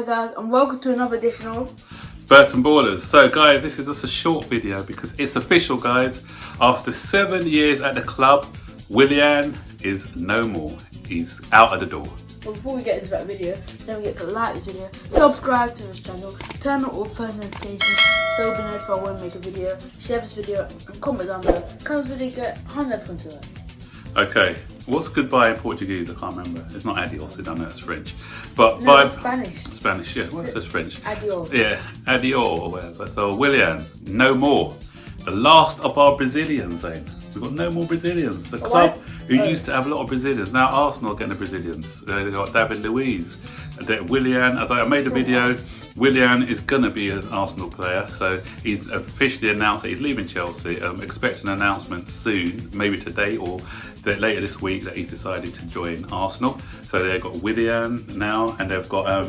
guys, and welcome to another edition of Burton Ballers. So guys, this is just a short video because it's official, guys. After 7 years at the club, Willian is no more. He's out of the door. But before we get into that video, don't forget to like this video, subscribe to this channel, turn on all post notifications so you'll be notified when we make a video, share this video and comment down below. Can this video get 120 likes? Okay, what's goodbye in Portuguese? I can't remember. It's not adios, I don't know, it's French. But No, by it's Spanish. Spanish, yeah, what's this French? Adios. Yeah, adios or whatever. So Willian, no more. The last of our Brazilians, Zane. We've got no more Brazilians. The club who used to have a lot of Brazilians, now Arsenal are getting the Brazilians. They've got David Luiz. Willian, as I made a video, Willian is going to be an Arsenal player. So he's officially announced that he's leaving Chelsea. Expect an announcement soon, maybe today or later this week, that he's decided to join Arsenal. So they've got Willian now, and they've got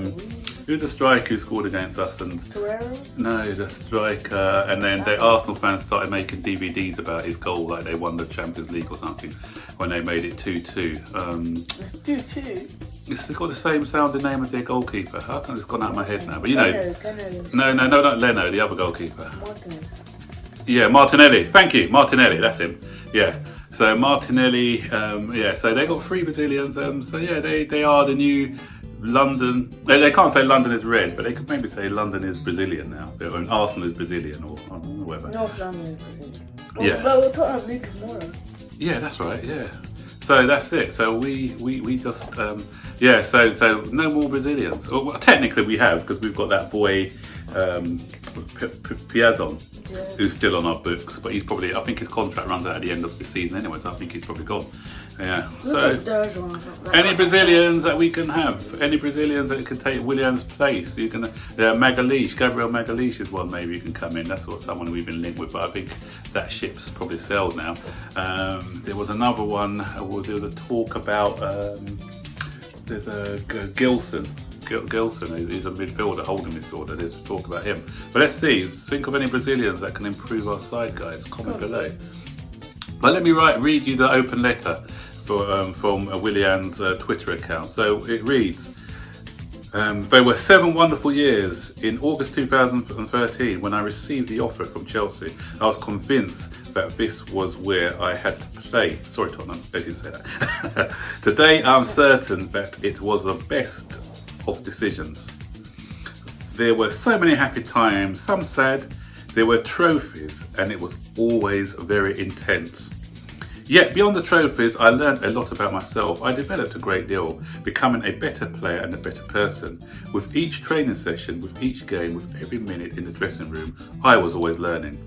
who's the striker who scored against us? And Torreira? No, the striker. And then the Arsenal fans started making DVDs about his goal, like they won the Champions League or something, when they made it 2-2. It's 2-2. It's got the same sounding name as their goalkeeper. How come it's gone out of my head now? But you know, No. no, not Leno, the other goalkeeper. Martinez. Yeah, Martinelli. Thank you, Martinelli. That's him. Yeah. So Martinelli. Yeah. So they got 3 Brazilians. So yeah, they are the new London. They can't say London is red, but they could maybe say London is Brazilian now. And Arsenal is Brazilian, or I don't know, whatever. North London is Brazilian. Yeah. Well, we'll talk about Lucas Moura. Yeah, that's right. Yeah. So that's it. So we just yeah. So no more Brazilians. Well, technically we have, because we've got that boy Piazon, who's still on our books, but he's probably, I think his contract runs out at the end of the season anyway, so I think he's probably gone. Yeah. So any Brazilians that we can have, any Brazilians that can take Willian's place, you can. Magalhaes, Gabriel Magalhaes is one maybe you can come in. That's what someone we've been linked with, but I think that ship's probably sailed now. There was another one. There was a talk about. There's a Gilson. Gilson is a midfielder, holding midfielder. There's talk about him. But let's see. Think of any Brazilians that can improve our side, guys. Comment below. But let me read you the open letter from Willian's Twitter account. So it reads, there were 7 wonderful years. In August 2013, when I received the offer from Chelsea, I was convinced that this was where I had to play. Sorry, Tottenham, they didn't say that. Today, I'm certain that it was the best of decisions. There were so many happy times, some sad. There were trophies, and it was always very intense. Yet beyond the trophies, I learned a lot about myself. I developed a great deal, becoming a better player and a better person. With each training session, with each game, with every minute in the dressing room, I was always learning.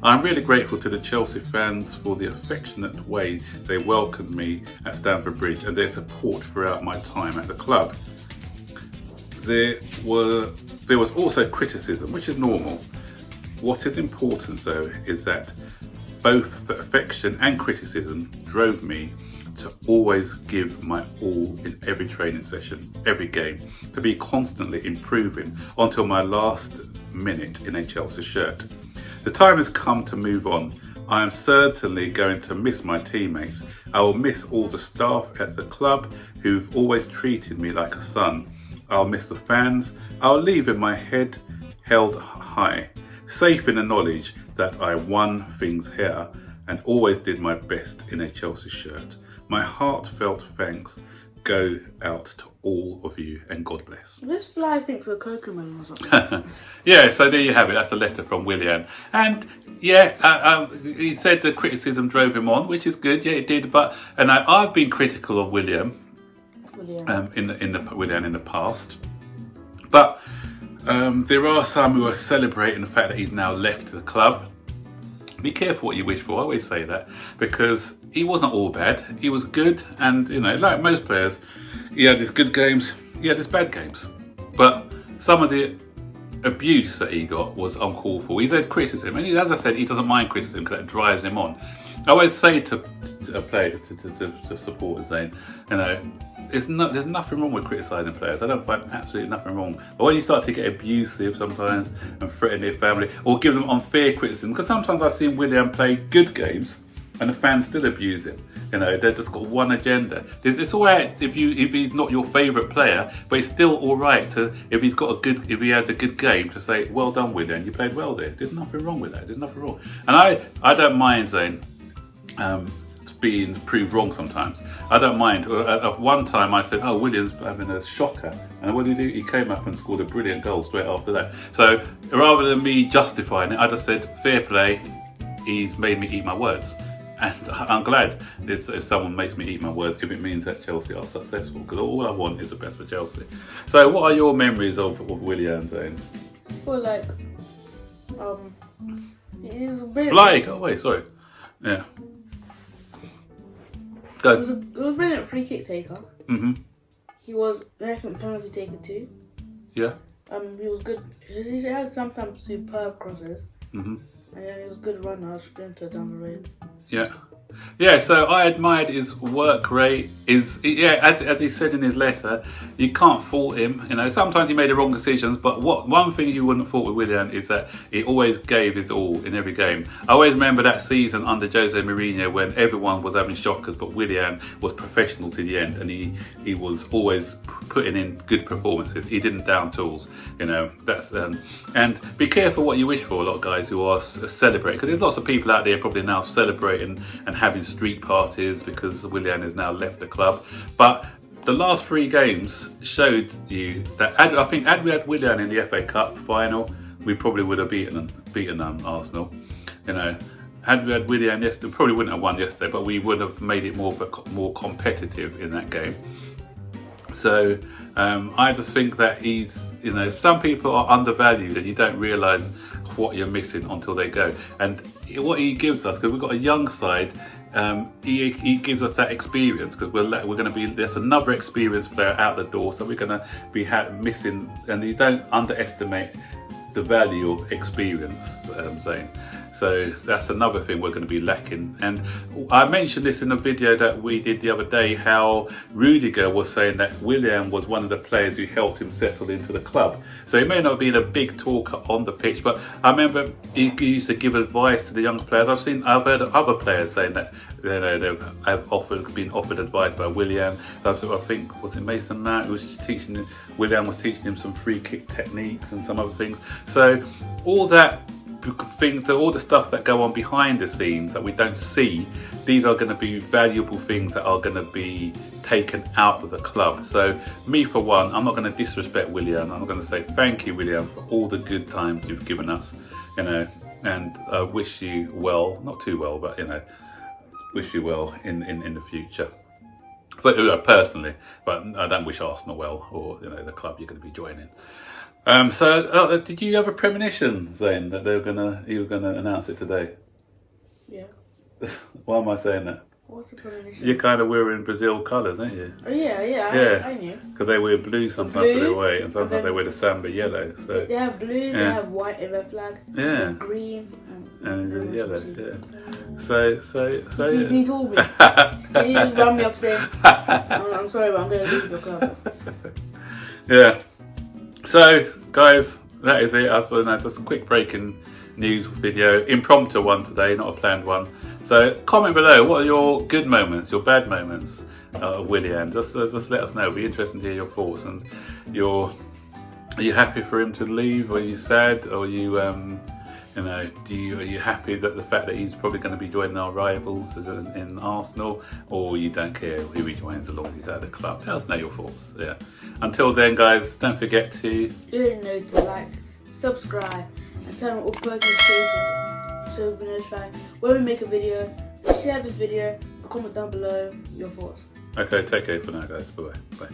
I'm really grateful to the Chelsea fans for the affectionate way they welcomed me at Stamford Bridge and their support throughout my time at the club. There was also criticism, which is normal. What is important though is that both the affection and criticism drove me to always give my all in every training session, every game, to be constantly improving until my last minute in a Chelsea shirt. The time has come to move on. I am certainly going to miss my teammates. I will miss all the staff at the club who've always treated me like a son. I'll miss the fans. I'll leave with my head held high, safe in the knowledge that I won things here and always did my best in a Chelsea shirt. My heartfelt thanks go out to all of you, and God bless. This fly thinks we're Cocomelon or something. Yeah, so there you have it. That's a letter from Willian. And yeah, he said the criticism drove him on, which is good. Yeah, it did. But I've been critical of Willian. In the past, but there are some who are celebrating the fact that he's now left the club. Be careful what you wish for. I always say that, because he wasn't all bad. He was good, and you know, like most players, he had his good games, he had his bad games. But some of the abuse that he got was uncalled for. He's had criticism, and as I said, he doesn't mind criticism because that drives him on. I always say to a player, to supporters, saying, you know, there's nothing wrong with criticising players. I don't find absolutely nothing wrong. But when you start to get abusive sometimes and threaten their family or give them unfair criticism, because sometimes I've seen Willian play good games and the fans still abuse him. You know, they've just got one agenda. It's all right if he's not your favourite player, but it's still all right to if he has a good game to say, well done, Willian, you played well there. There's nothing wrong with that. There's nothing wrong. And I don't mind saying being proved wrong sometimes. I don't mind. At one time I said, oh, Willian's having a shocker, and what did he do? He came up and scored a brilliant goal straight after that. So rather than me justifying it, I just said, fair play, he's made me eat my words. And I'm glad if someone makes me eat my words, if it means that Chelsea are successful, because all I want is the best for Chelsea. So what are your memories of Willian, Zane? Well, like, he's brilliant. Fly, go away, sorry. Yeah. Go. He was a brilliant free kick taker. Mm-hmm. He was an excellent penalty taker too. Yeah. He was good. He had sometimes superb crosses. Mm-hmm. And yeah, he was a good runner, sprinter down the road. Yeah. Yeah, so I admired his work rate. As he said in his letter, you can't fault him. You know, sometimes he made the wrong decisions, but one thing you wouldn't fault with Willian is that he always gave his all in every game. I always remember that season under Jose Mourinho when everyone was having shockers, but Willian was professional to the end, and he was always putting in good performances. He didn't down tools. You know, that's and be careful what you wish for. A lot of guys who are celebrating, because there's lots of people out there probably now celebrating and having street parties because Willian has now left the club. But the last 3 games showed you that I think had we had Willian in the FA Cup final, we probably would have beaten Arsenal. You know, had we had Willian yesterday, we probably wouldn't have won yesterday, but we would have made it more competitive in that game. So I just think that he's, you know, some people are undervalued and you don't realise what you're missing until they go. And what he gives us, because we've got a young side, he gives us that experience, because we're going to be, there's another experienced player out the door, so we're going to be missing, and you don't underestimate the value of experience, Zane. So that's another thing we're going to be lacking. And I mentioned this in a video that we did the other day, how Rudiger was saying that Willian was one of the players who helped him settle into the club. So he may not have been a big talker on the pitch, but I remember he used to give advice to the younger players. I've heard other players saying that, you know, been offered advice by Willian. I think, was it Mason Mount who was teaching him? Willian was teaching him some free kick techniques and some other things. So all that things, all the stuff that go on behind the scenes that we don't see, these are going to be valuable things that are going to be taken out of the club. So me for one, I'm not going to disrespect Willian. I'm going to say thank you, Willian, for all the good times you've given us, you know, and wish you well, not too well, but, you know, wish you well in the future. But personally, but I don't wish Arsenal well, or, you know, the club you're going to be joining. So did you have a premonition, Zane, that you were gonna announce it today? Yeah. Why am I saying that? What's the premonition? You're kind of wearing Brazil colours, aren't you? Oh yeah. I knew. Because they wear blue sometimes for their way, and sometimes they wear the samba yellow. So they have blue, they have white in their flag. Yeah. Green. And yellow. Yeah. So. He told me. He just rang me up saying, "I'm sorry, but I'm gonna leave the club." Yeah. So, guys, that is it. Just a quick breaking news video, impromptu one today, not a planned one. So, comment below, what are your good moments, your bad moments of Willian? Just let us know. It'll be interesting to hear your thoughts. And are you happy for him to leave? Are you sad? Or are you, are you happy that the fact that he's probably going to be joining our rivals in Arsenal, or you don't care who he joins as long as he's at the club? Let us know your thoughts. Yeah. Until then, guys, don't forget to like, subscribe, and turn on all post notifications so you'll be notified when we make a video. Share this video, comment down below your thoughts. Okay, take care for now, guys. Bye bye.